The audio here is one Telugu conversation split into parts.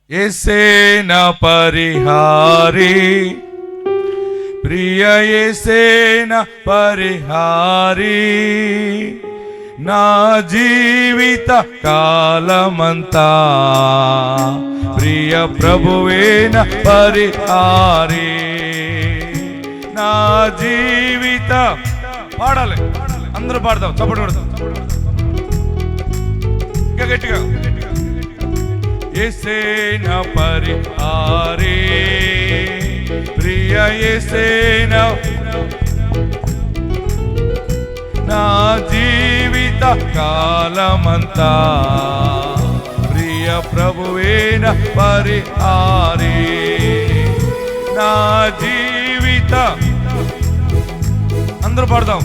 యేసే నా పరిహారి, ప్రియ యేసే నా పరిహారి, నా జీవిత కాలమంతా ప్రియ ప్రభువే నా పరిహారి. నా జీవిత పాడాలి, అందరూ పాడతాం, చప్పటి కొడతాం ఇంకా గట్టిగా. యేసే నా పరిహారి, ప్రియ యేసే నా జీవిత కాలమంతా ప్రియ ప్రభువే నా పరిహారి. నా జీవిత అందరూ పాడదాం.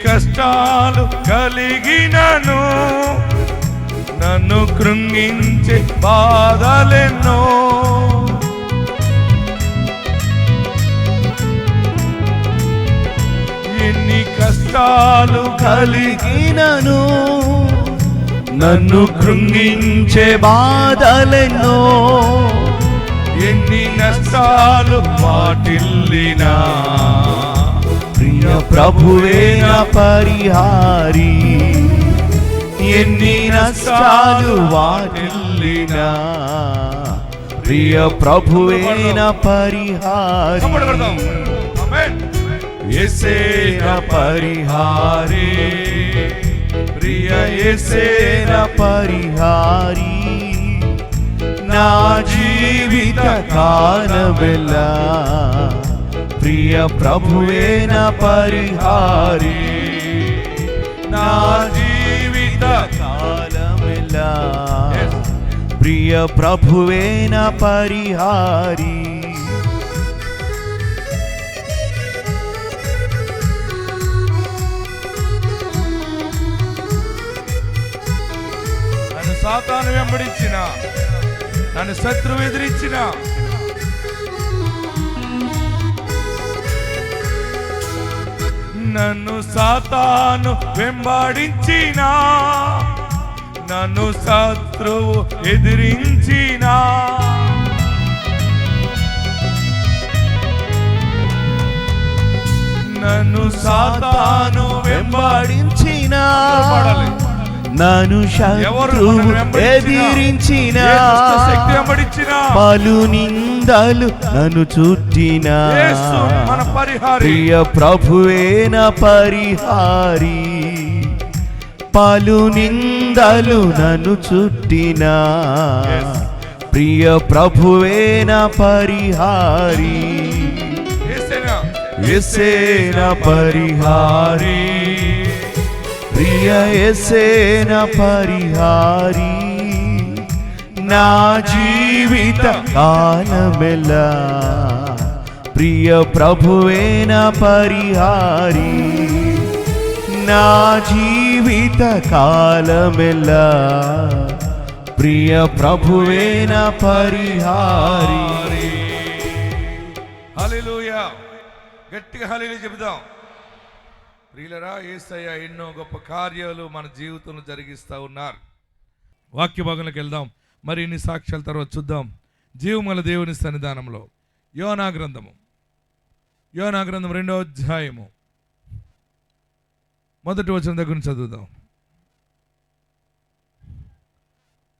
కష్టాలు కలిగినను నన్ను కృంగించే బాధలెన్నో, ఎన్ని కష్టాలు కలిగినను నన్ను కృంగించే బాధలెన్నో, ఎన్ని నష్టాలు వాటిల్లినా ప్రియ ప్రభువే నా పరిహారి. ఎన్ని నష్టాలు వాటిల్లినా ప్రియ ప్రభువే నా పరిహారి. యేసే నా పరిహారి, ప్రియ యేసే నా పరిహారి, నా జీవిత కాలమెల్లా ప్రియ ప్రభువే నా పరిహారి. నా జీవిత కాలమెల్లా ప్రియ ప్రభువే నా పరిహారి. నన్ను సాతాను వెంబడించిన, నన్ను శత్రువు ఎదిరించిన, నన్ను సాతాను వెంబడించిన, నన్ను శత్రువు ఎదిరించిన, నన్ను సాతాను వెంబడించిన, నన్ను శత్రువు ఎదిరించిన, పలు నిందలు నన్ను చుట్టిన ప్రియ ప్రభువే నా పరిహారి. పలు నిందలు నన్ను చుట్టిన ప్రియ ప్రభువే నా పరిహారి. యేసే నా పరిహారి, ప్రియ యేసే నా పరిహారి, నా జీవిత కాలమెల్లా ప్రియ ప్రభువే నా పరిహారి. నా జీవిత కాలమెల్లా ప్రియ ప్రభువే నా పరిహారి. హల్లెలూయా, గట్టిగా హల్లెలూయా చెబుదాం. ప్రియులరా, యేసయ్య ఎన్నో గొప్ప కార్యాలు మన జీవితంలో జరిగిస్తూ ఉన్నారు. వాక్య భాగంలోకి వెళ్దాం. మరి ఇన్ని సాక్ష్యాల తర్వాత చూద్దాం. జీవముల దేవుని సన్నిధానంలో యోనా గ్రంథం 2వ అధ్యాయము 1వ వచనం దగ్గర నుంచి చదువుదాం.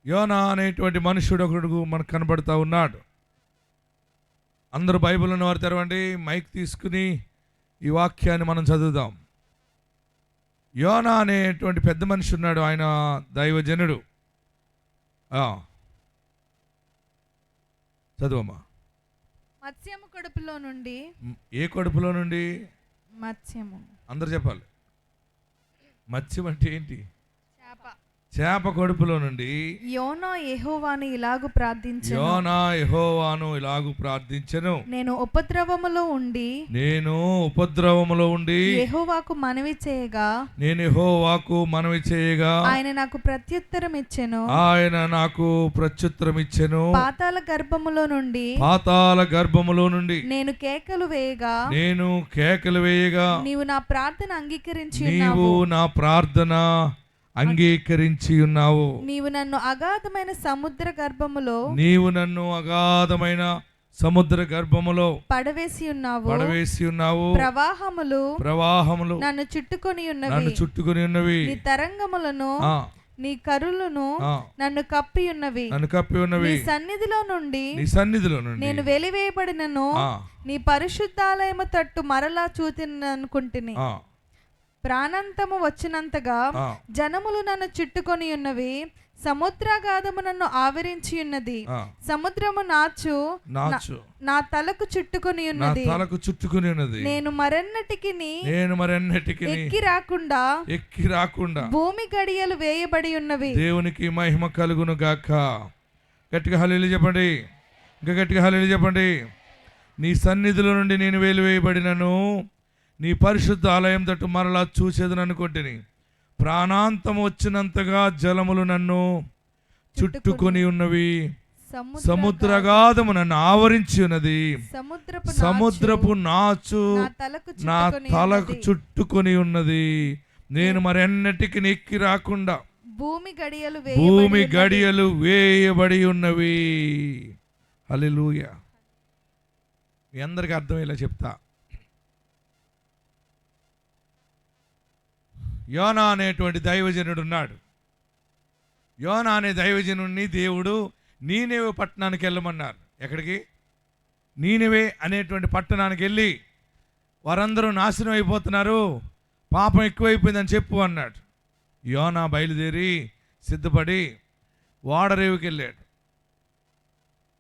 యోనా అనేటువంటి మనుషుడు ఒకడు మనకు కనబడుతూ ఉన్నాడు. అందరూ బైబిల్ ఉన్నవారు తెరవండి, మైక్ తీసుకుని ఈ వాక్యాన్ని మనం చదువుదాం. యోనా అనేటువంటి పెద్ద మనిషి ఉన్నాడు, ఆయన దైవజనుడు. చదువమ్మా. మత్స్యము కడుపులో నుండి. ఏ కడుపులో నుండి? మత్స్యము. అందరు చెప్పాలి. మత్స్యం అంటే ఏంటి? చేప కడుపులో నుండి యోనా యెహోవాను ఇలాగు ప్రార్థించెను. యోనా యెహోవాను ఇలాగు ప్రార్థించెను. నేను ఉపద్రవములో ఉండి యెహోవాకు మనవి చేయగా ఆయన నాకు ప్రత్యుత్తరం ఇచ్చెను. పాతాళ గర్భములో నుండి నేను కేకలు వేయగా నీవు నా ప్రార్థన అంగీకరించి ఉన్నావు. నీవు నన్ను అగాధమైన సముద్ర గర్భములో పడవేసి ఉన్నావు. ప్రవాహములు నన్ను చుట్టుకొని ఉన్నవి. నీ తరంగములను నీ కరులను నన్ను కప్పి ఉన్నవి. నీ సన్నిధిలో నుండి నేను వెలివేయబడినను నీ పరిశుద్ధాలయము తట్టు మరలా చూతిననుకుంటుని. ప్రాణాంతము వచ్చినంతగా జనములు నన్ను చుట్టుకొని ఉన్నవి. సముద్రాగాధము నన్ను ఆవరించి ఉన్నది. సముద్రము నాచు నా తలకు చుట్టుకొని ఉన్నది. నేను మరెన్నటికి ఎక్కి రాకుండా భూమి గడియలు వేయబడి ఉన్నవి. దేవునికి మహిమ కలుగును గాక. గట్టిగా హల్లెలూయా చెప్పండి. ఇంకా గట్టిగా హల్లెలూయా చెప్పండి. నీ సన్నిధిలో నుండి నేను వేలువేయబడినను నీ పరిశుద్ధ ఆలయం తట్టు మరలా చూసేదననుకుంటుని. ప్రాణాంతం వచ్చినంతగా జలములు నన్ను చుట్టుకొని ఉన్నవి. సముద్రగాధము నన్ను ఆవరించి ఉన్నది. సముద్రపు నాచు నా తలకు చుట్టుకొని ఉన్నది. నేను మరెన్నటికి ఎక్కి రాకుండా భూమి గడియలు వేయబడి ఉన్నవి. హల్లెలూయా. మీ అందరికీ అర్థమయ్యేలా చెప్తా. యోనా అనేటువంటి దైవజనుడు ఉన్నాడు. యోనా అనే దైవజనుడిని దేవుడు నీనెవే పట్టణానికి వెళ్ళమన్నారు. ఎక్కడికి? నీనెవే అనేటువంటి పట్టణానికి వెళ్ళి వారందరూ నాశనం అయిపోతున్నారు, పాపం ఎక్కువైపోయిందని చెప్పు అన్నాడు. యోనా బయలుదేరి సిద్ధపడి ఓడరేవుకి వెళ్ళాడు.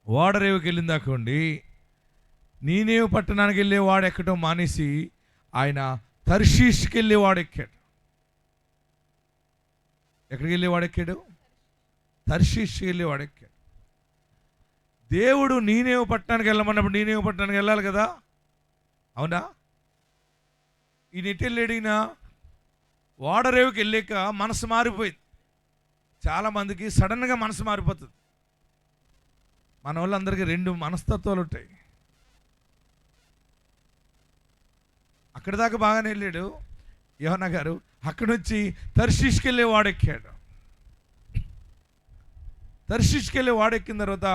ఓడరేవుకి వెళ్ళిందాకండి నీనెవే పట్టణానికి వెళ్ళే వాడు ఎక్కడం మానేసి ఆయన తర్షీష్కి వెళ్ళే వాడు ఎక్కాడు. ఎక్కడికి వెళ్ళేవాడు ఎక్కాడు? తర్షీష్కి వెళ్ళేవాడు ఎక్కాడు. దేవుడు నీనేవు పట్టణానికి వెళ్ళమన్నప్పుడు నీనేవు పట్టణానికి వెళ్ళాలి కదా, అవునా? ఈయన ఎటు వెళ్ళాడినా ఓడరేవుకి వెళ్ళాక మనసు మారిపోయింది. చాలామందికి సడన్గా మనసు మారిపోతుంది. మన వాళ్ళందరికీ రెండు మనస్తత్వాలు ఉంటాయి. అక్కడి దాకా బాగానే వెళ్ళాడు యోనా గారు. అక్కడి నుంచి తర్షీష్కి వెళ్ళే వాడెక్కాడు. తర్షీష్కి వెళ్ళే వాడెక్కిన తర్వాత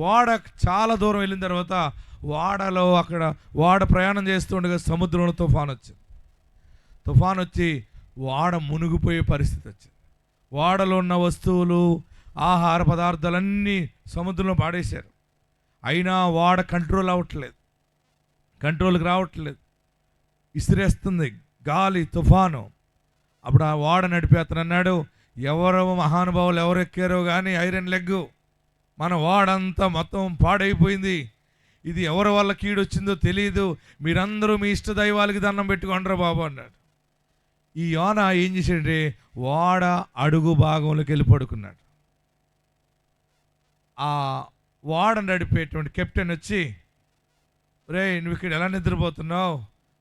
వాడ చాలా దూరం వెళ్ళిన తర్వాత వాడలో అక్కడ వాడ ప్రయాణం చేస్తుండగా సముద్రంలో తుఫాను వచ్చి వాడ మునిగిపోయే పరిస్థితి వచ్చింది. వాడలో ఉన్న వస్తువులు, ఆహార పదార్థాలన్నీ సముద్రంలో పాడేశారు. అయినా వాడ కంట్రోల్కి రావట్లేదు. ఇసిరేస్తుంది గాలి, తుఫాను. అప్పుడు ఆ వాడ నడిపి అతను అన్నాడు, ఎవరో మహానుభావులు ఎవరు ఎక్కారో కానీ ఐరన్ లెగ్, మన వాడంతా మొత్తం పాడైపోయింది. ఇది ఎవరి వల్ల కీడొచ్చిందో తెలియదు. మీరందరూ మీ ఇష్ట దైవాలకి దండం పెట్టుకోండ్రా బాబు అన్నాడు. ఈ యోనా ఏం చేశాడంటే వాడ అడుగు భాగంలోకి వెళ్ళి పడుకున్నాడు. ఆ వాడ నడిపేటువంటి కెప్టెన్ వచ్చి, రే నువ్వు ఇక్కడ ఎలా నిద్రపోతున్నావు?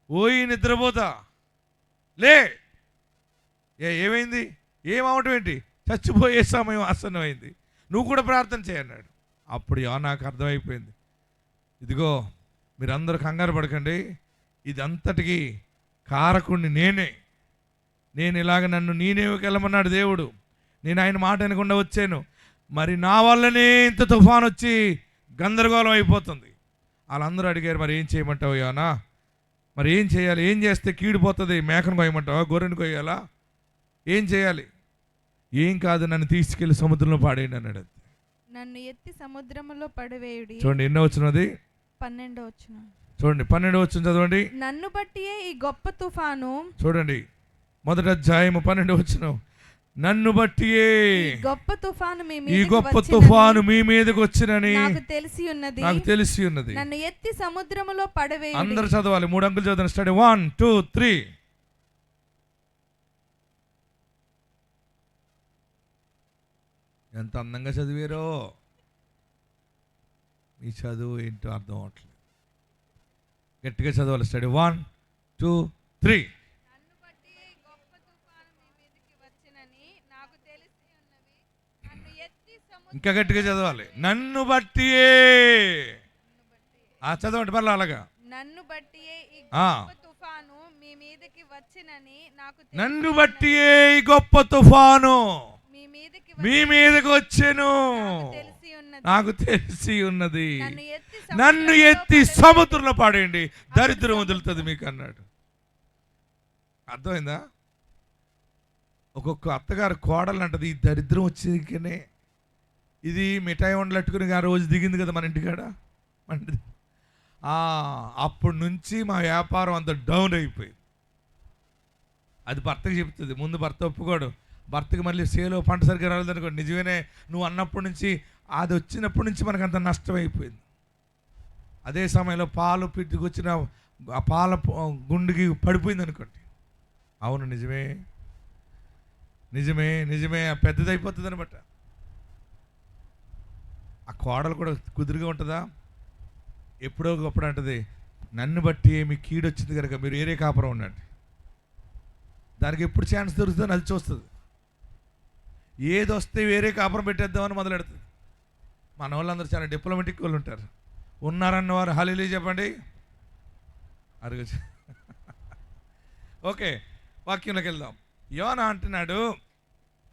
ఓయి నిద్రపోతా లే. ఏమైంది? ఏమవటం ఏంటి? చచ్చిపోయే సమయం ఆసన్నమైంది, నువ్వు కూడా ప్రార్థన చేయన్నాడు. అప్పుడు యోనాకు అర్థమైపోయింది, ఇదిగో మీరందరూ కంగారు పడకండి, ఇదంతటికి కారకుడిని నేను ఇలాగ నన్ను నీనేవుకి వెళ్ళమన్నాడు దేవుడు. నేను ఆయన మాట వినకుండా వచ్చాను. మరి నా వల్లనే ఇంత తుఫాన్ వచ్చి గందరగోళం అయిపోతుంది. వాళ్ళందరూ అడిగారు, మరి ఏం చేయమంటావు యోనా? మరి ఏం చేయాలి? ఏం చేస్తే కీడిపోతుంది? మేకను కొయ్యమంటావా? గొర్రెను కొయ్యాలా? ఏం చేయాలి? ఏం కాదు, నన్ను తీసుకెళ్లి సముద్రంలో పాడేయండి అన్నాడు. నన్ను ఎత్తి సముద్రంలో పడవేయుడి. చూడండి ఎన్నో వచ్చినది? 12వ వచనం. చూడండి 12వ వచనం చదవండి. నన్ను బట్టియే ఈ గొప్ప తుఫాను. చూడండి మొదటి అధ్యాయం 12వ వచనం. నన్ను బట్టియే ఈ గొప్ప తుఫాను మీ మీదకి వచ్చినని నాకు తెలిసి ఉన్నది. నన్ను ఎత్తి సముద్రములో పడవేయుడి. అందరూ చదవాలి, 3 అంకులు చదవండి. స్టడీ 1 2 3. ఎంత అందంగా చదివారో, ఈ చదువు ఏంటో అర్థం అవట్లేదు. గట్టిగా చదవాలి. స్టడీ 1 2 3. నన్ను బట్టి గొప్ప తుఫాను మీ మీదకి వచ్చెనని నాకు తెలిసి ఉన్నవి. నన్ను ఎత్తి ఇంకా గట్టిగా చదవాలి. నన్ను బట్టియే. చదవండి మళ్ళీ అలాగా. నన్ను బట్టియే ఈ ఆ. గొప్ప తుఫాను మీ మీదకి వచ్చెనని నాకు నన్ను బట్టియే ఈ గొప్ప తుఫాను మీ మీదకి వచ్చెను, తెలిసి ఉన్నది. నాకు తెలిసి ఉన్నది. నన్ను నన్ను ఎత్తి సముద్రంలో పాడేయండి, దరిద్రం వదులుతుంది మీకు అన్నాడు. అర్థమైందా? ఒక్కొక్క అత్తగారు కోడలు అంటది, ఈ దరిద్రం వచ్చేకనే ఇది మిఠాయి వండలట్టుకుని ఆ రోజు దిగింది కదా మన ఇంటికాడ, అంటే అప్పటి నుంచి మా వ్యాపారం అంత డౌన్ అయిపోయింది. అది భర్తకి చెప్తుంది. ముందు భర్త ఒప్పుకోడు. భర్తకి మళ్ళీ సేలో పంట సరిగ్గా రాలేదు అనుకోండి, నిజమేనే నువ్వు అన్నప్పటి నుంచి అది వచ్చినప్పటి నుంచి మనకు అంత నష్టం అయిపోయింది. అదే సమయంలో పాలు పిట్టుకొచ్చిన ఆ పాల గుండుకి పడిపోయింది అనుకోండి, అవును నిజమే నిజమే నిజమే పెద్దదైపోతుంది అనమాట. ఆ కోడలు కూడా కుదురుగా ఉంటుందా? ఎప్పుడో ఒకప్పుడు అంటది, నన్ను బట్టి మీ కీడొచ్చింది కనుక మీరు ఏరే కాపురం ఉండండి. దానికి ఎప్పుడు ఛాన్స్ దొరుకుతుందని అది చూస్తుంది. ఏది వస్తే వేరే కాపురం పెట్టేద్దామని మొదలెడుతుంది. మన వాళ్ళందరూ చాలా డిప్లొమాటిక్ వాళ్ళు ఉంటారు. ఉన్నారన్న వారు హల్లెలూయా చెప్పండి. అరుగు. ఓకే, వాక్యంలోకి వెళ్దాం. యోనా అంటున్నాడు,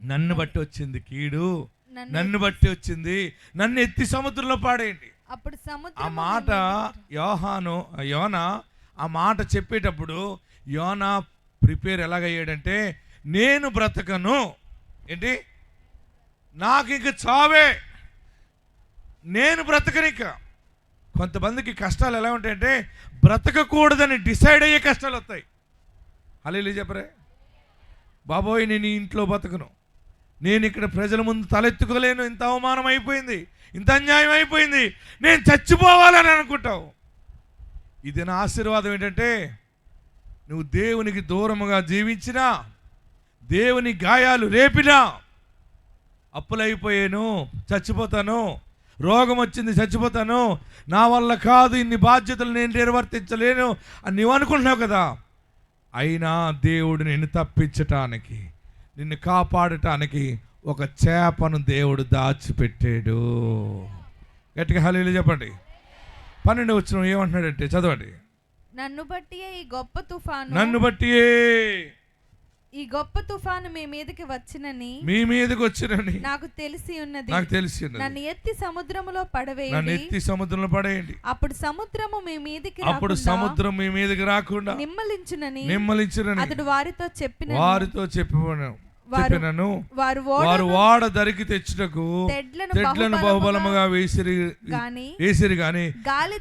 నన్ను బట్టి వచ్చింది కీడు, నన్ను బట్టి వచ్చింది, నన్ను ఎత్తి సముద్రంలో పాడేయండి. అప్పుడు ఆ మాట యోనా ఆ మాట చెప్పేటప్పుడు యోనా ప్రిపేర్ ఎలాగయ్యాడంటే, నేను బ్రతకను, ఏంటి నాకు ఇంక చావే, నేను బ్రతకనిక. కొంతమందికి కష్టాలు ఎలా ఉంటాయంటే బ్రతకకూడదని డిసైడ్ అయ్యే కష్టాలు వస్తాయి. హల్లెలూయా చెప్పరే. బాబోయ్ నేను ఈ ఇంట్లో బతకను, నేను ఇక్కడ ప్రజల ముందు తలెత్తుకోలేను, ఇంత అవమానం అయిపోయింది, ఇంత అన్యాయం అయిపోయింది, నేను చచ్చిపోవాలని అనుకుంటావు. ఇది నా ఆశీర్వాదం ఏంటంటే, నువ్వు దేవునికి దూరముగా జీవించినా, దేవుని గాయాలు రేపినా, అప్పులైపోయాను చచ్చిపోతాను, రోగం వచ్చింది చచ్చిపోతాను, నా వల్ల కాదు, ఇన్ని బాధ్యతలు నేను నిర్వర్తించలేను అని నువ్వు అనుకుంటున్నావు కదా, అయినా దేవుడు నిన్ను తప్పించటానికి, నిన్ను కాపాడటానికి ఒక చేపను దేవుడు దాచిపెట్టాడు. గట్టిగా హల్లెలూయా చెప్పండి. 12వ వచనం ఏమంటున్నాడంటే చదవండి. నన్ను బట్టి ఈ గొప్ప తుఫాను, నన్ను బట్టియే ఈ గొప్ప తుఫాను మీ మీదకి వచ్చినని, మీ మీదకి వచ్చినని నాకు తెలిసి ఉన్నది. నాకు తెలిసి ఉన్నది. నన్ను ఎత్తి సముద్రములో పడవేయండి, నన్ను ఎత్తి సముద్రంలో పడేయండి. అప్పుడు సముద్రము మీ మీదకి అప్పుడు సముద్రం మీ మీదకి రాకుండా నిమ్మలించునని అతడు వారితో చెప్పినను వారు ఓడ దరికి తెచ్చుటకు తెడ్లను బహుబలముగా వేసిరి గాని గాలి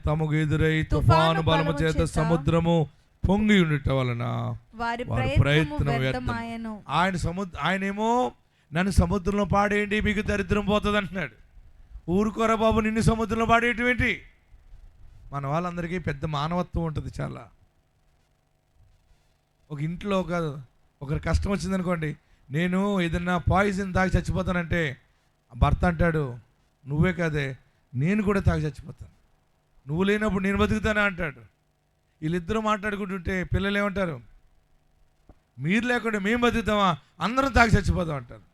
తమకు ఎదురై తుఫాను బలము చేత సముద్రము పొంగి ఉండట వలన వారి ప్రయత్నం వ్యర్థమాయెను. ఆయనేమో నన్ను సముద్రంలో పాడేయండి మీకు దరిద్రం పోతుంది అంటున్నాడు. ఊరుకోరా బాబు, నిన్ను సముద్రంలో పాడేయటం ఏంటి? మన వాళ్ళందరికీ పెద్ద మానవత్వం ఉంటుంది చాలా. ఒక ఇంట్లో ఒకరి కష్టం వచ్చిందనుకోండి, నేను ఏదన్నా పాయిజన్ తాగి చచ్చిపోతానంటే భర్త అంటాడు, నువ్వే కాదే నేను కూడా తాగి చచ్చిపోతాను, నువ్వు లేనప్పుడు నేను బతుకుతానా అంటాడు. వీళ్ళిద్దరూ మాట్లాడుకుంటుంటే పిల్లలు ఏమంటారు, మీరు లేకుండా మేము బతుకుతామా, అందరం తాగి చచ్చిపోతాం అంటారు.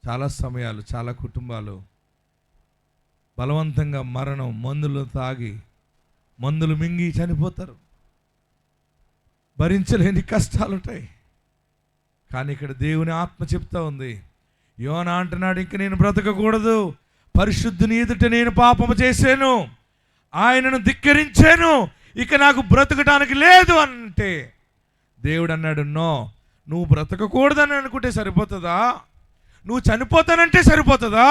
చాలా సమయాలు చాలా కుటుంబాలు బలవంతంగా మరణం, మందులు తాగి మందులు మింగి చనిపోతారు. భరించలేని కష్టాలు ఉంటాయి. కానీ ఇక్కడ దేవుని ఆత్మ చెప్తా ఉంది, యోనా అంటున్నాడు, ఇంక నేను బ్రతకకూడదు, పరిశుద్ధుని ఎదుట నేను పాపము చేశాను, ఆయనను ధిక్కరించాను, ఇక నాకు బ్రతకటానికి లేదు అంటే దేవుడు అన్నాడు, నో, నువ్వు బ్రతకకూడదని అనుకుంటే సరిపోతుందా? నువ్వు చనిపోతానంటే సరిపోతుందా?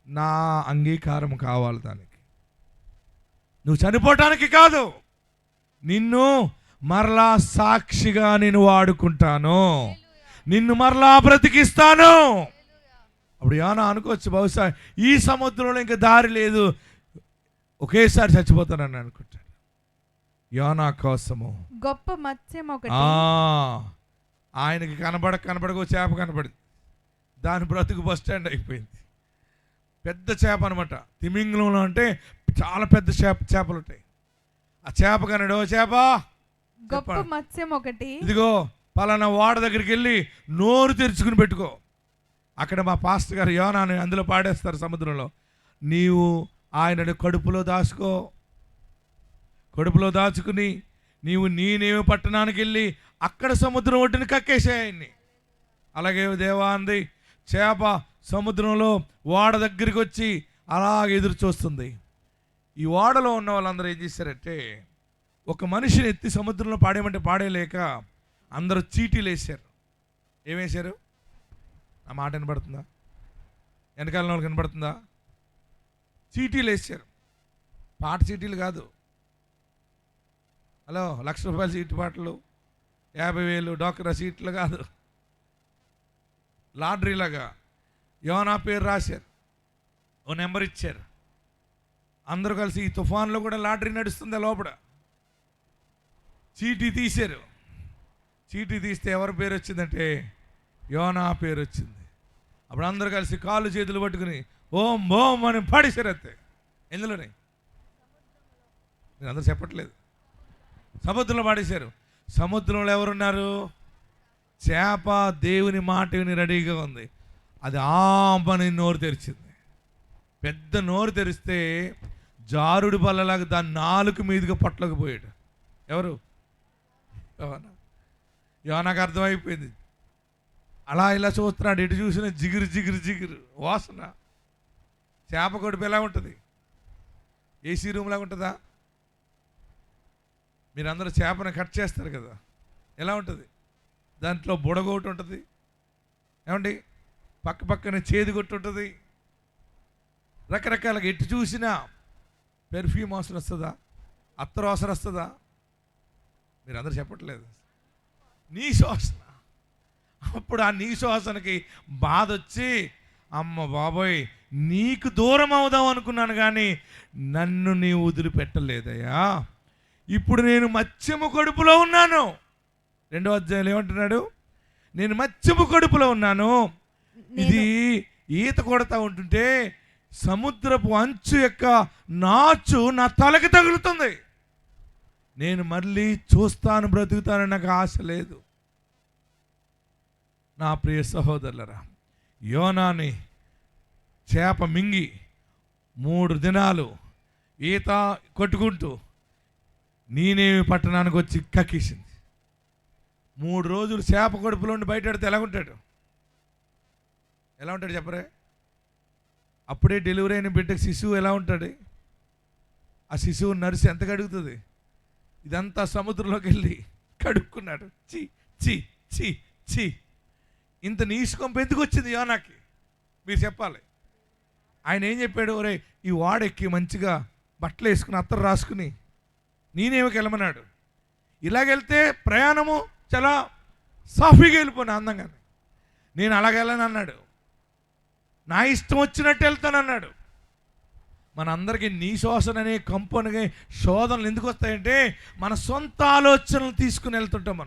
నా అంగీకారం కావాలి దానికి. నువ్వు చనిపోవటానికి కాదు, నిన్ను మరలా సాక్షిగా నేను వాడుకుంటాను, నిన్ను మరలా బ్రతికిస్తాను. అప్పుడు యోనా అనుకోవచ్చు, బహుశా ఈ సముద్రంలో ఇంకా దారి లేదు, ఒకేసారి చచ్చిపోతానని అనుకుంటాడు. యోనా కోసము గొప్ప మత్స్యం ఒకటి, ఆయనకి కనబడక చేప కనపడింది. దాని బ్రతుకు బస్ స్టాండ్ అయిపోయింది. పెద్ద చేప అనమాట. తిమింగలంలో అంటే చాలా పెద్ద చేపలు ఉంటాయి. ఆ చేప కనడో చేప గొప్ప మత్స్యం ఒకటి, ఇదిగో పలానా వాడ దగ్గరికి వెళ్ళి నోరు తెరుచుకుని పెట్టుకో. అక్కడ మా పాస్టర్ గారు యోనాని అందులో పాడేస్తారు సముద్రంలో. నీవు ఆయనను కడుపులో దాచుకుని నీవు నీనేమి పట్టణానికి వెళ్ళి అక్కడ సముద్రం ఒడ్డుని కక్కేసాయి ఆయన్ని. అలాగే దేవా అంది చేప సముద్రంలో ఓడ దగ్గరికి వచ్చి అలాగే ఎదురు చూస్తుంది. ఈ ఓడలో ఉన్న వాళ్ళందరూ ఏం చేశారంటే, ఒక మనిషిని ఎత్తి సముద్రంలో పాడేయమంటే పాడేయలేక అందరూ చీటీలు వేశారు. ఏమేశారు? ఆ మాట వినపడుతుందా? వెనకాల వాళ్ళకి వినపడుతుందా? చీటీలు వేశారు. పాట చీటీలు కాదు. హలో, ₹1,00,000 సీటు పాటలు, 50,000 డోక్రా సీట్లు కాదు. లాటరీలాగా యోనా పేరు రాశారు, ఓ నెంబర్ ఇచ్చారు. అందరూ కలిసి ఈ తుఫాన్లో కూడా లాటరీ నడుస్తుంది లోపల. చీటీ తీశారు. చీటీ తీస్తే ఎవరి పేరు వచ్చిందంటే యోనా పేరు వచ్చింది. అప్పుడు అందరూ కలిసి కాళ్ళు చేతులు పట్టుకుని ఓం ఓం అని పాడేశారు. అంతే. ఎందులోనే నేను అందరూ చెప్పట్లేదు. సముద్రంలో పాడేశారు. సముద్రంలో ఎవరున్నారు? చేప దేవుని మాట విని రెడీగా ఉంది. అది ఆమని నోరు తెరిచింది. పెద్ద నోరు తెరిస్తే జారుడు బల్లలాగా దాని నాలుగు మీదుగా పట్లకు పోయాడు. ఎవరు? యోనాకు అర్థమైపోయింది. అలా ఇలా చూస్తున్నాడు. ఎటు చూసిన జిగురు వాసన. చేప కడుపు ఎలా ఉంటుంది? ఏసీ రూమ్ లాగా ఉంటుందా? మీరందరూ చేపను కట్ చేస్తారు కదా, ఎలా ఉంటుంది? దాంట్లో బుడగొట్టు ఉంటుంది, ఏమండి, పక్కన చేదు కొట్టు ఉంటుంది, రకరకాలుగా ఎటు చూసినా పెర్ఫ్యూమ్ వాసన వస్తుందా? అత్తరు వాసన వస్తుందా? మీరందరూ చెప్పట్లేదు. నీ శ్వాసన. అప్పుడు ఆ నీ శ్వాసనకి బాధ వచ్చి, అమ్మ బాబోయ్, నీకు దూరం అవుదాం అనుకున్నాను కానీ నన్ను నీవు వదిలిపెట్టలేదయ్యా. ఇప్పుడు నేను మత్స్యము కడుపులో ఉన్నాను. 2వ అధ్యాయంలో ఏమంటున్నాడు? నేను మత్స్యము కడుపులో ఉన్నాను. ఇది ఈత కొడతా ఉంటుంటే సముద్రపు అంచు యొక్క నాచు నా తలకి తగులుతుంది. నేను మళ్ళీ చూస్తాను, బ్రతుకుతానని నాకు ఆశ లేదు. నా ప్రియ సహోదరులరా, యోనాని చేప మింగి 3 దినాలు ఈత కొట్టుకుంటూ నీనేమి పట్టణానికి వచ్చి కక్కేసింది. 3 రోజులు చేప కడుపులో ఉండి బయటడితే ఎలా ఉంటాడు చెప్పరే? అప్పుడే డెలివరీ అయిన బిడ్డకి శిశువు ఎలా ఉంటాడు? ఆ శిశువు నర్సు ఎంత కడుగుతుంది? ఇదంతా సముద్రంలోకి వెళ్ళి కడుక్కున్నాడు. చి చి చి చి ఇంత నీసుకొంప ఎందుకు వచ్చింది యోనాకి? మీరు చెప్పాలి. ఆయన ఏం చెప్పాడు? ఒరే, ఈ వాడెక్కి మంచిగా బట్టలు వేసుకుని అత్తరు రాసుకుని నేనేమికి వెళ్ళమన్నాడు. ఇలాగెళ్తే ప్రయాణము చాలా సాఫీగా వెళ్ళిపోయినా అందంగానే. నేను అలాగెళ్ళను అన్నాడు. నా ఇష్టం వచ్చినట్టు వెళ్తానన్నాడు. మనందరికీ నీ శోషణ అనే కంపెనీ శోధనలు ఎందుకు వస్తాయంటే మన సొంత ఆలోచనలు తీసుకుని వెళ్తుంటాం.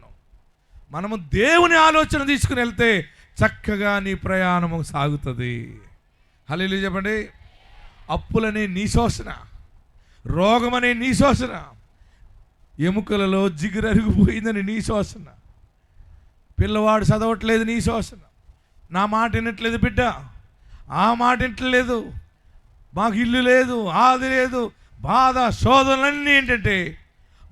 మనము దేవుని ఆలోచన తీసుకుని వెళ్తే చక్కగా నీ ప్రయాణము సాగుతుంది. హల్లెలూయా చెప్పండి. అప్పులనే నీ శోషణ, రోగమనే నీ శోషణ, ఎముకలలో జిగురు అరిగిపోయిందని నీ శోషణ, పిల్లవాడు చదవట్లేదు నీ శోషణ, నా మాట వినట్లేదు బిడ్డ, ఆ మాట వినట్లేదు, మాకు ఇల్లు లేదు, ఆది లేదు, బాధ, శోధనలన్నీ ఏంటంటే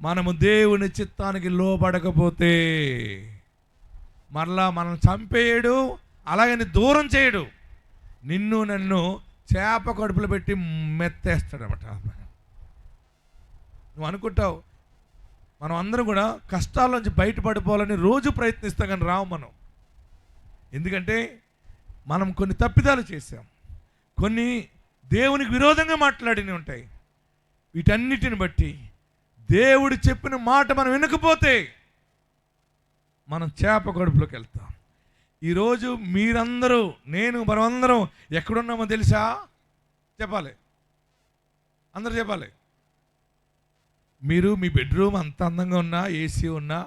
మనము దేవుని చిత్తానికి లోబడకపోతే మరలా మనం చంపేయడు, అలాగని దూరం చేయడు, నిన్ను నన్ను చేప కడుపులో పెట్టి మెత్తేస్తాడనమాట. నువ్వు అనుకుంటావు మనం అందరం కూడా కష్టాల నుంచి బయటపడిపోవాలని రోజు ప్రయత్నిస్తాం కానీ రావు మనం. ఎందుకంటే మనం కొన్ని తప్పిదాలు చేసాం, కొన్ని దేవునికి విరోధంగా మాట్లాడినవి ఉంటాయి. వీటన్నిటిని బట్టి దేవుడు చెప్పిన మాట మనం వినకపోతే మనం చేప కడుపులోకి వెళ్తాం. ఈరోజు మీరందరూ, మనమందరం ఎక్కడున్నామో తెలుసా? చెప్పాలి, అందరూ చెప్పాలి. మీరు మీ బెడ్రూమ్ అంత అందంగా ఉన్నా, ఏసీ ఉన్నా,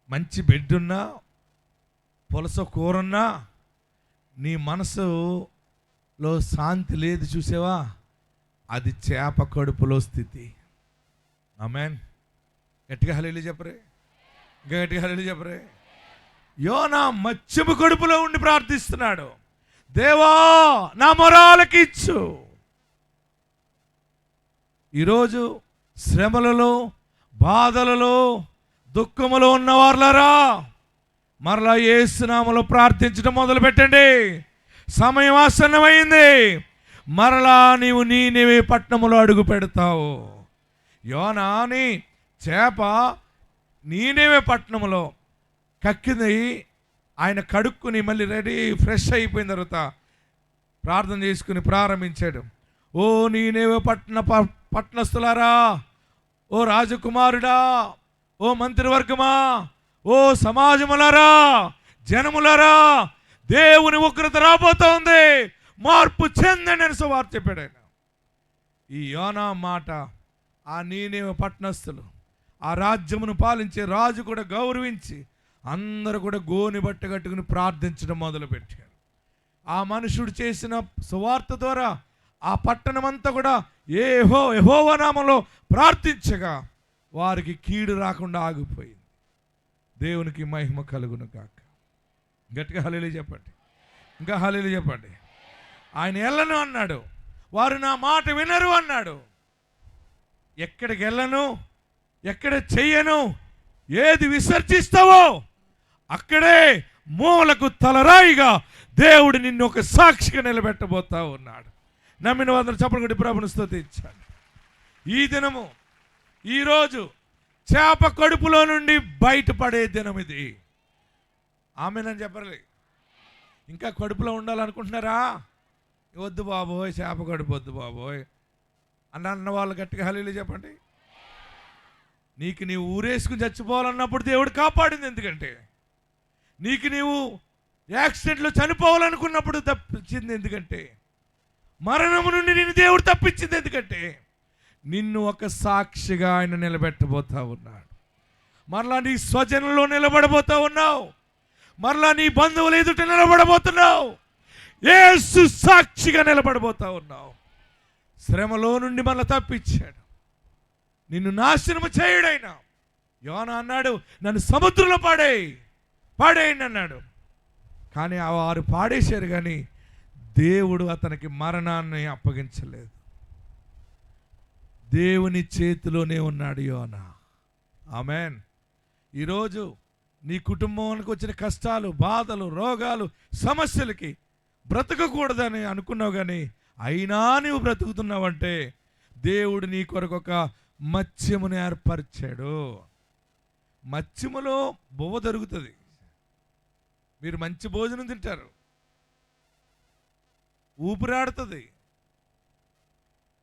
మంచి బెడ్ ఉన్నా, పులస కూరున్నా, నీ మనసులో శాంతి లేదు చూసావా, అది చేప కడుపులో స్థితి. ఆమేన్. గట్టిగా హల్లెలూయా చెప్పరే, ఇంకా గట్టిగా హల్లెలూయా చెప్పరే. యోనా మత్స్యపు కడుపులో ఉండి ప్రార్థిస్తున్నాడు, దేవా నా మొరాలకిచ్చు. ఈరోజు శ్రమలలో, బాధలలో, దుఃఖములో ఉన్నవారులారా, మరలా యేసు నామములో ప్రార్థించడం మొదలు పెట్టండి. సమయం ఆసన్నమైంది. మరలా నీవు నీనెవే పట్టణములో అడుగు పెడతావు. యోనాని చేప నీనెవే పట్టణములో కక్కింది. ఆయన కడుక్కుని మళ్ళీ రెడీ ఫ్రెష్ అయిపోయిన తర్వాత ప్రార్థన చేసుకుని ప్రారంభించాడు. ఓ నీనెవే పట్టణస్థులారా, ఓ రాజకుమారుడా, ఓ మంత్రివర్గమా, ఓ సమాజములారా, జనములారా, దేవుని ఉగ్రత రాబోతోంది, మార్పు చెందండి అని సువార్త చెప్పాడు ఆయన. ఈ యోనా మాట ఆ నీనెవే పట్టణస్థులు, ఆ రాజ్యమును పాలించే రాజు కూడా గౌరవించి అందరూ కూడా గోని బట్ట కట్టుకుని ప్రార్థించడం మొదలుపెట్టారు. ఆ మనుషుడు చేసిన సువార్త ద్వారా ఆ పట్టణమంతా కూడా యెహోవా నామములో ప్రార్థించగా వారికి కీడు రాకుండా ఆగిపోయింది. దేవునికి మహిమ కలుగును గాక. గట్టిగా హల్లెలూయా చెప్పండి, ఇంకా హల్లెలూయా చెప్పండి. ఆయన వెళ్ళను అన్నాడు, వారు నా మాట వినరు అన్నాడు. ఎక్కడికి వెళ్ళను, ఎక్కడ చెయ్యను, ఏది విసర్జిస్తావో అక్కడే మూలకు తలరాయిగా దేవుడు నిన్ను ఒక సాక్షిగా నిలబెట్టబోతా ఉన్నాడు. నమ్మిన వారు చప్పట్లు కొట్టి ప్రభువును స్తుతించాలి. ఈ దినము, ఈరోజు చేప కడుపులో నుండి బయటపడే దినం ఇది. ఆమేనని చెప్పలే. ఇంకా కడుపులో ఉండాలనుకుంటున్నారా? వద్దు బాబోయ్, చేప కడుపు వద్దు బాబోయ్ అన్న వాళ్ళు గట్టిగా హల్లెలూయా చెప్పండి. నీకు నీవు ఊరేసుకుని చచ్చిపోవాలన్నప్పుడు దేవుడు కాపాడింది. ఎందుకంటే నీకు నీవు యాక్సిడెంట్లో చనిపోవాలనుకున్నప్పుడు తప్పించింది. ఎందుకంటే మరణము నుండి నిన్ను దేవుడు తప్పించింది. ఎందుకంటే నిన్ను ఒక సాక్షిగా ఆయన నిలబెట్టబోతా ఉన్నాడు. మరలా నీ స్వజనంలో నిలబడబోతా ఉన్నావు. మరలా నీ బంధువుల ఎదుట నిలబడబోతున్నావు. యేసు సాక్షిగా నిలబడబోతా ఉన్నావు. శ్రమలో నుండి మరలా తప్పించాడు, నిన్ను నాశనము చేయడైనా. యోనా అన్నాడు, నన్ను సముద్రంలో పాడేయండి అన్నాడు. కానీ వారు పాడేశారు, కానీ దేవుడు అతనికి మరణాన్ని అప్పగించలేదు. దేవుని చేతిలోనే ఉన్నాడు యోనా. ఆమేన్. ఈరోజు నీ కుటుంబానికి వచ్చిన కష్టాలు, బాధలు, రోగాలు, సమస్యలకి బ్రతకకూడదని అనుకున్నావు, కానీ అయినా నీవు బ్రతుకుతున్నావంటే దేవుడు నీ కొరకు ఒక మత్స్యమును ఏర్పరిచాడు. మత్స్యములో బువ్వ దొరుకుతుంది. మీరు మంచి భోజనం తింటారు, ఊపిరాడుతుంది,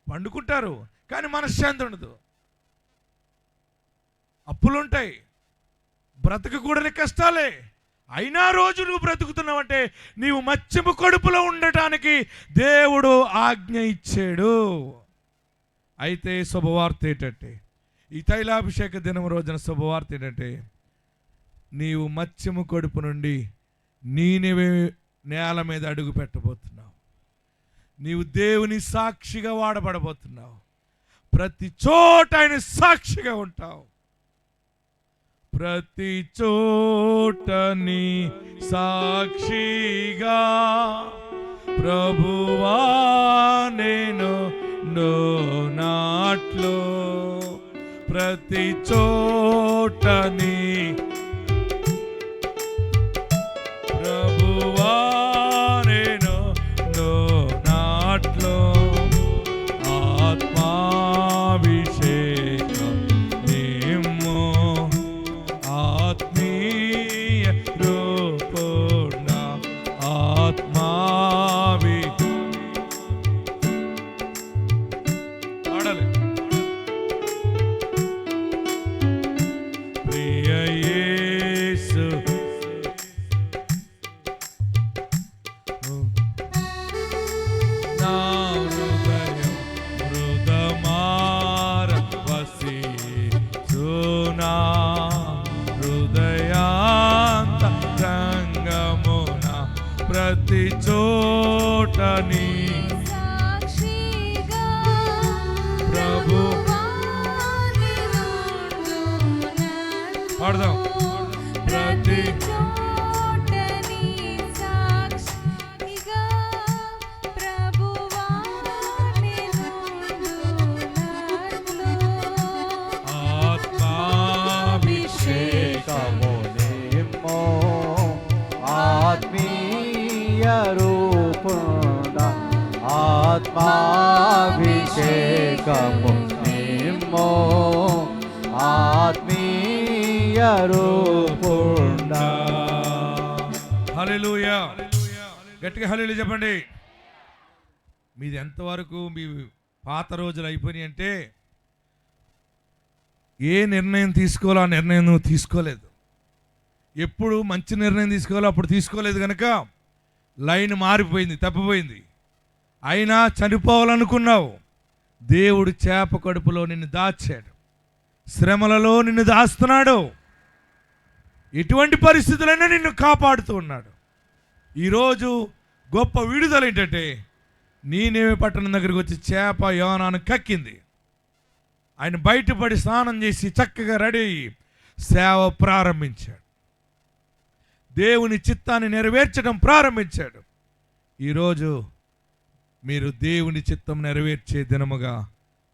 పండుకుంటారు, కానీ మనశ్శాంతి ఉండదు. అప్పులుంటాయి, బ్రతకకూడని కష్టాలే. అయినా రోజు నువ్వు బ్రతుకుతున్నావంటే నీవు మత్స్యము కడుపులో ఉండటానికి దేవుడు ఆజ్ఞ ఇచ్చాడు. అయితే శుభవార్త ఏంటంటే, ఈ తైలాభిషేక దినం రోజున శుభవార్త ఏంటంటే, నీవు మత్స్యము కడుపు నుండి నీనెవే నేల మీద అడుగు పెట్టబోతున్నావు. నీవు దేవుని సాక్షిగా వాడబడబోతున్నావు. ప్రతి చోట ఆయన సాక్షిగా ఉంటావు. ప్రతి చోట నీ సాక్షిగా ప్రభువా నేను నాట్లో. ప్రతి చోట నీ ప్రభువా నేను నాట్లో. ఆత్మాభిషేకం నిమ్ము, ఆత్మీయ రూపుణ ఆత్మాభి పాడాలి. ప్రియ ప్రతి చోట నీ సాక్షిగా ప్రభు పాడదాం. ప్రతి చోట నీ సాక్షిగా ప్రభువా ఆత్మాభిషేకము నిమ్మో ఆత్మీయ రూపున ఆత్మాభిషేకము నిమ్మో ఆత్మీయ రూపున. హల్లెలూయా. గట్టిగా హల్లెలూయా చెప్పండి. మీది ఎంతవరకు మీ పాత రోజులు అయిపోయినాయి అంటే ఏ నిర్ణయం తీసుకోవాలో ఆ నిర్ణయం నువ్వు తీసుకోలేదు. ఎప్పుడు మంచి నిర్ణయం తీసుకోవాలో అప్పుడు తీసుకోలేదు కనుక లైన్ మారిపోయింది, తప్పిపోయింది. అయినా చనిపోవాలనుకున్నావు, దేవుడు చేప కడుపులో నిన్ను దాచాడు, శ్రమలలో నిన్ను దాస్తున్నాడు, ఎటువంటి పరిస్థితులైనా నిన్ను కాపాడుతూ ఉన్నాడు. ఈరోజు గొప్ప విడుదల ఏంటంటే నీనేమి పట్టణం దగ్గరికి వచ్చి చేప యోనాను కక్కింది. ఆయన బయటపడి స్నానం చేసి చక్కగా రెడీ అయ్యి సేవ ప్రారంభించాడు. దేవుని చిత్తాన్ని నెరవేర్చడం ప్రారంభించాడు. ఈరోజు మీరు దేవుని చిత్తం నెరవేర్చే దినముగా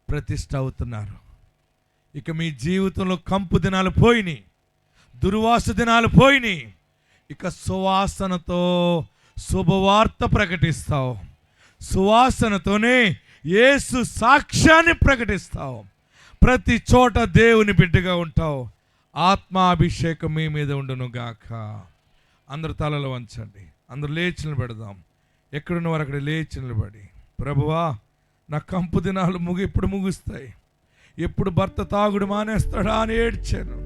ప్రతిష్ఠ అవుతున్నారు. ఇక మీ జీవితంలో కంపు దినాలు పోయినాయి, దుర్వాస దినాలు పోయినాయి. ఇక సువాసనతో శుభవార్త ప్రకటిస్తావు, సువాసనతోనే యేసు సాక్ష్యాన్ని ప్రకటిస్తావు. ప్రతి చోట దేవుని బిడ్డగా ఉంటావు. ఆత్మాభిషేకం మీ మీద ఉండును గాక. అందరు తలలు వంచండి, అందరు లేచి నిలబెడదాం. ఎక్కడున్న వారు అక్కడ లేచి నిలబడి, ప్రభువా నా కంపు దినాలు ఎప్పుడు ముగుస్తాయి, ఎప్పుడు భర్త తాగుడు మానేస్తాడా అని ఏడ్చాను.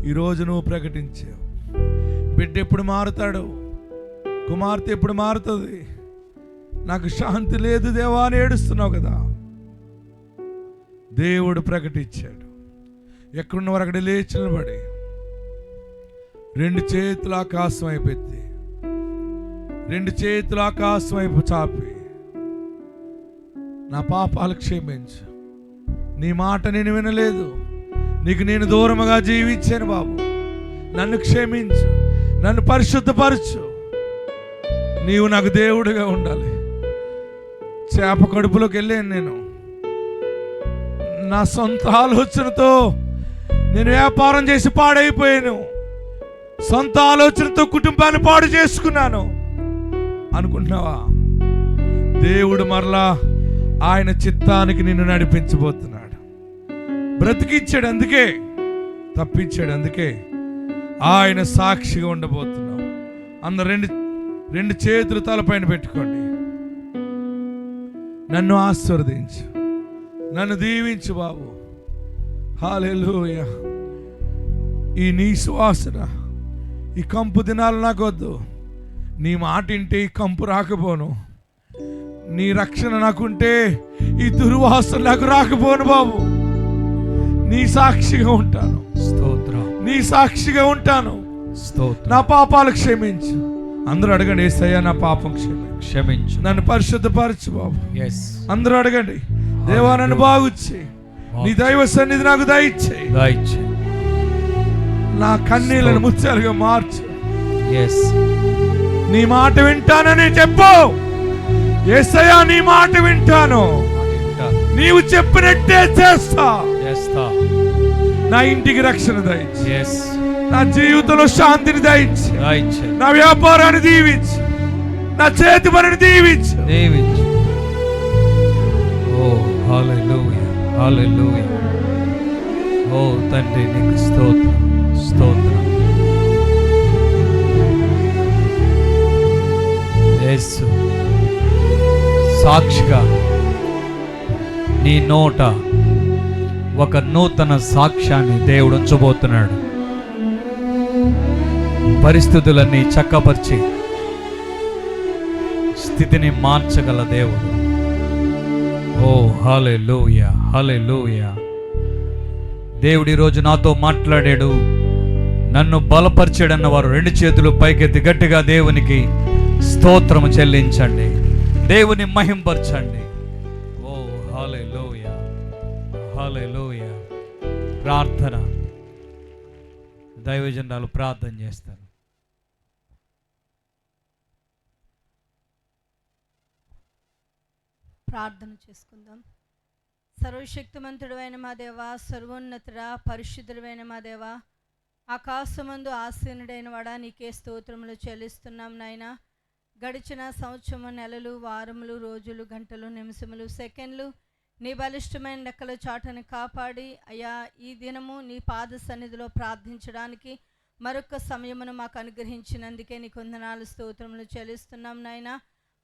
ఈరోజు నువ్వు ప్రకటించావు, బిడ్డ ఎప్పుడు మారుతాడు, కుమార్తె ఎప్పుడు మారుతుంది, నాకు శాంతి లేదు దేవా అని ఏడుస్తున్నావు కదా. దేవుడు ప్రకటించాడు. ఎక్కడున్న వారు అక్కడ లేచి నిలబడి రెండు చేతులు ఆకాశం వైపు ఎత్తి, రెండు చేతులు ఆకాశం వైపు చాపి, నా పాపాలు క్షమించు, నీ మాట నేను వినలేదు, నీకు నేను దూరముగా జీవించాను బాబు, నన్ను క్షమించు, నన్ను పరిశుద్ధపరచు, నీవు నాకు దేవుడిగా ఉండాలి. చేప కడుపులోకి వెళ్ళాను నేను, నా సొంత ఆలోచనతో నేను వ్యాపారం చేసి పాడైపోయాను, సొంత ఆలోచనతో కుటుంబాన్ని పాడు చేసుకున్నాను అనుకుంటున్నావా? దేవుడు మరలా ఆయన చిత్తానికి నిన్ను నడిపించబోతున్నాడు. బ్రతికించాడు అందుకే, తప్పించాడు అందుకే ఆయన సాక్షిగా ఉండబోతున్నావు. అందరు రెండు చేతులు తలపైన పెట్టుకోండి. నన్ను ఆశీర్వదించు, నన్ను దీవించు బాబు. హల్లెలూయా. ఈ నీ సువాసన, ఈ కంపు దినాలు నాకు వద్దు. నీ మాట వింటే ఈ కంపు రాకపోను, నీ రక్షణ నాకుంటే ఈ దుర్వాసన నాకు రాకపోను బాబు. నీ సాక్షిగా ఉంటాను, స్తోత్రం, నీ సాక్షిగా ఉంటాను. స్తోత్రం. నా పాపాలు క్షమించు. అందరూ అడగండి, యేసయ్యా నా పాపం క్షమించు, నన్ను పరిశుద్ధపరచు బాబు. yes అందరూ అడగండి, దేవా నన్ను బాగుచ్చి, నీ దైవ సన్నిధి నాకు దయచేయి, నా కన్నీళ్లను ముత్యాలుగా మార్చు. yes నీ మాట వింటానని చెప్పు. యేసయ్యా నీ మాట వింటాను, నీవు చెప్పినట్టే చేస్తా. నా ఇంటికి రక్షణ దయచి, yes నా జీవితంలో శాంతిని దయచి, నా వ్యాపారాన్ని దీవించి, నా చేతి పనిని దీవించు. ఓ హల్లెలూయా, హల్లెలూయా. ఓ తండ్రి నీకు స్తోత్రం, స్తోత్రం. యేసు సాక్షిగా నీ నోట ఒక నూతన సాక్ష్యాన్ని దేవుడు ఉంచబోతున్నాడు. పరిస్థితులన్నీ చక్కపరిచి స్థితిని మార్చగల దేవుడు. ఓ హల్లెలూయా, హల్లెలూయా. దేవుడు ఈరోజు నాతో మాట్లాడాడు, నన్ను బలపరిచాడన్న వారు రెండు చేతులు పైకెత్తి గట్టిగా దేవునికి స్తోత్రము చెల్లించండి, దేవుని మహింపరచండి. ఓ హల్లెలూయా, హల్లెలూయా. ప్రార్థన, దైవజనులు ప్రార్థన చేస్తారు. ప్రార్థన చేసుకుందాం. సర్వశక్తిమంతుడైన మా దేవ, సర్వోన్నతుడా, పరిశుద్ధుడైన మా దేవ, ఆకాశమందు ఆసీనుడైన వాడా, నీకే స్తోత్రములు చెల్లిస్తున్నాం నాయనా. గడిచిన సంవత్సరము, నెలలు, వారములు, రోజులు, గంటలు, నిమిషములు, సెకండ్లు నీ బలిష్టమైన లెక్కల చాటుని కాపాడి అయ్యా ఈ దినము నీ పాద సన్నిధిలో ప్రార్థించడానికి మరొక సమయమును మాకు అనుగ్రహించినందుకే నీకు వందనాలు, స్తోత్రములు చెల్లిస్తున్నాం నాయనా.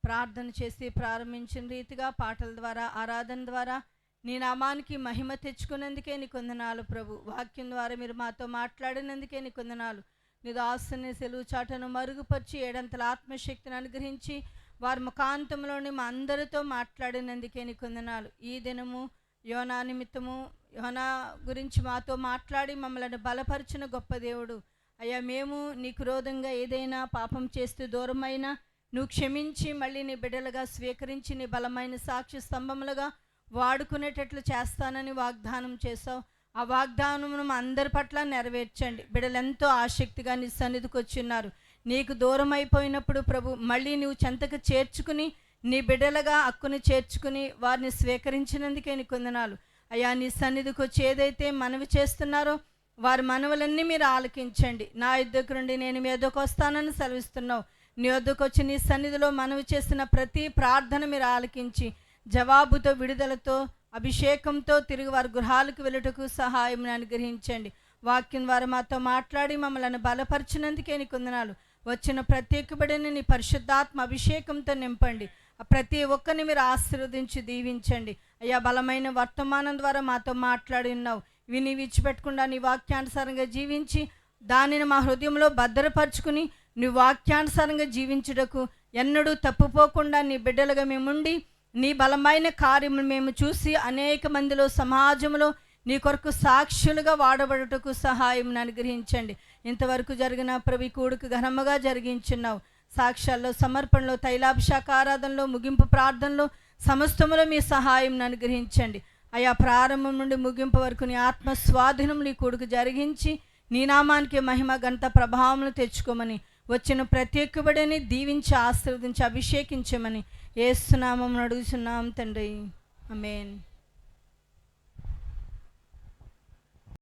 ప్రార్థన చేసి ప్రారంభించిన రీతిగా పాటల ద్వారా, ఆరాధన ద్వారా నీ నామానికి మహిమ తెచ్చుకున్నందుకే నీకు వందనాలు ప్రభు. వాక్యం ద్వారా మీరు మాతో మాట్లాడినందుకే నీకు వందనాలు. నీ దాసుని సెలువు చాటను మరుగుపరిచి ఏడంతల ఆత్మశక్తిని అనుగ్రహించి వారి ముఖాంతంలోని మా అందరితో మాట్లాడినందుకే నీకు వందనాలు. ఈ దినము యోనా నిమిత్తము, యోనా గురించి మాతో మాట్లాడి మమ్మల్ని బలపరిచిన గొప్ప దేవుడు అయ్యా. మేము నీకు విరోధంగా ఏదైనా పాపం చేస్తూ దూరమైనా నువ్వు క్షమించి మళ్ళీ నీ బిడ్డలుగా స్వీకరించి నీ బలమైన సాక్షి స్తంభములుగా వాడుకునేటట్లు చేస్తానని వాగ్దానం చేసావు. ఆ వాగ్దానమును మా అందరి పట్ల నెరవేర్చండి. బిడ్డలు ఎంతో ఆసక్తిగా నీ సన్నిధికి వచ్చిన్నారు. నీకు దూరం అయిపోయినప్పుడు ప్రభు మళ్ళీ నువ్వు చెంతకు చేర్చుకుని నీ బిడ్డలుగా హక్కుని చేర్చుకుని వారిని స్వీకరించినందుకే నీకు వందనాలు అయ్యా. నీ సన్నిధికి వచ్చి ఏదైతే మనవి చేస్తున్నారో వారి మనవులన్నీ మీరు ఆలకించండి. నా యుద్ధకు నుండి నేను మీ యొద్దకు వస్తానని సెలవిస్తున్నావు. నీ వద్దకు వచ్చి నీ సన్నిధిలో మనవి చేసిన ప్రతి ప్రార్థన మీరు ఆలకించి జవాబుతో, విడుదలతో, అభిషేకంతో తిరిగి వారి గృహాలకు వెళ్ళుటకు సహాయం అనుగ్రహించండి. వాక్యం ద్వారా మాతో మాట్లాడి మమ్మల్ని బలపరిచినందుకే నీకు వందనాలు. వచ్చిన ప్రత్యేక బిడ్డని నీ పరిశుద్ధాత్మ అభిషేకంతో నింపండి. ప్రతి ఒక్కరిని మీరు ఆశీర్వదించి దీవించండి అయ్యా. బలమైన వర్తమానం ద్వారా మాతో మాట్లాడి ఉన్నావు. విని విడిచిపెట్టకుండా నీ వాక్యానుసారంగా జీవించి దానిని మా హృదయంలో భద్రపరుచుకుని నీ వాక్యానుసారంగా జీవించుటకు ఎన్నడూ తప్పుపోకుండా నీ బిడ్డలుగా మేముండి నీ బలమైన కార్యములు మేము చూసి అనేక మందిలో, సమాజంలో నీ కొరకు సాక్షులుగా వాడబడుటకు సహాయం అనుగ్రహించండి. ఇంతవరకు జరిగిన ప్రభు కూడుకు ఘనముగా జరిగించున్నావు. సాక్ష్యాల్లో, సమర్పణలో, తైలాభిషేక ఆరాధనలో, ముగింపు ప్రార్థనలో సమస్తములో మీ సహాయం అనుగ్రహించండి అయ్యా. ప్రారంభం నుండి ముగింపు వరకు నీ ఆత్మ స్వాధీనం నీ కూడుకు జరిగించి నీ నామానికి మహిమ, ఘనత, ప్రభావములు తెచ్చుకోమని వచ్చిన ప్రత్యేక బిడ్డని దీవించి ఆశీర్వదించి అభిషేకించమని యేసు నామమున అడుగుచున్నాం తండ్రి, ఆమేన్.